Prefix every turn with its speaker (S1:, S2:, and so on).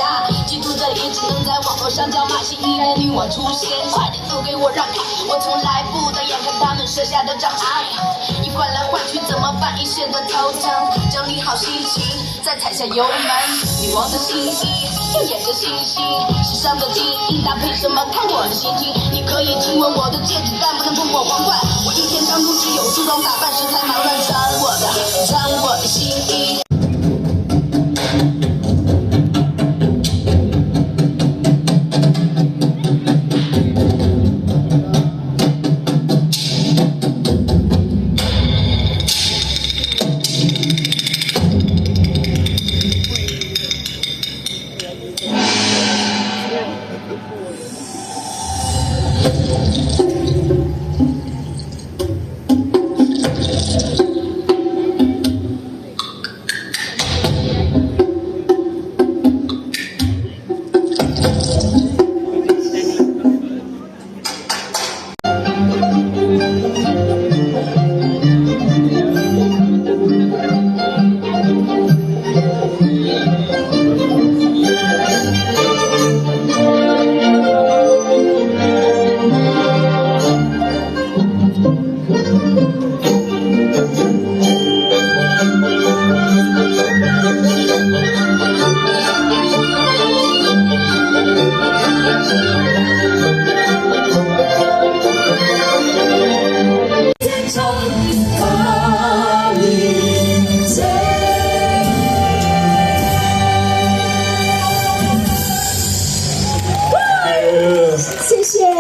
S1: 下，记住这里只能在网络上叫马戏艺人女王出现，快点都给我让开，我从来不当眼看他们设下的障碍，以换来换去怎么办？一显得头疼，整理好心情，再踩下油门，女王的心意要演个星星，时尚的精英搭配什么看我的心情，你可以亲吻我的戒指，但不能碰我皇冠，我一天当中只有梳妆打扮时才忙乱穿我的心意。
S2: 谢谢。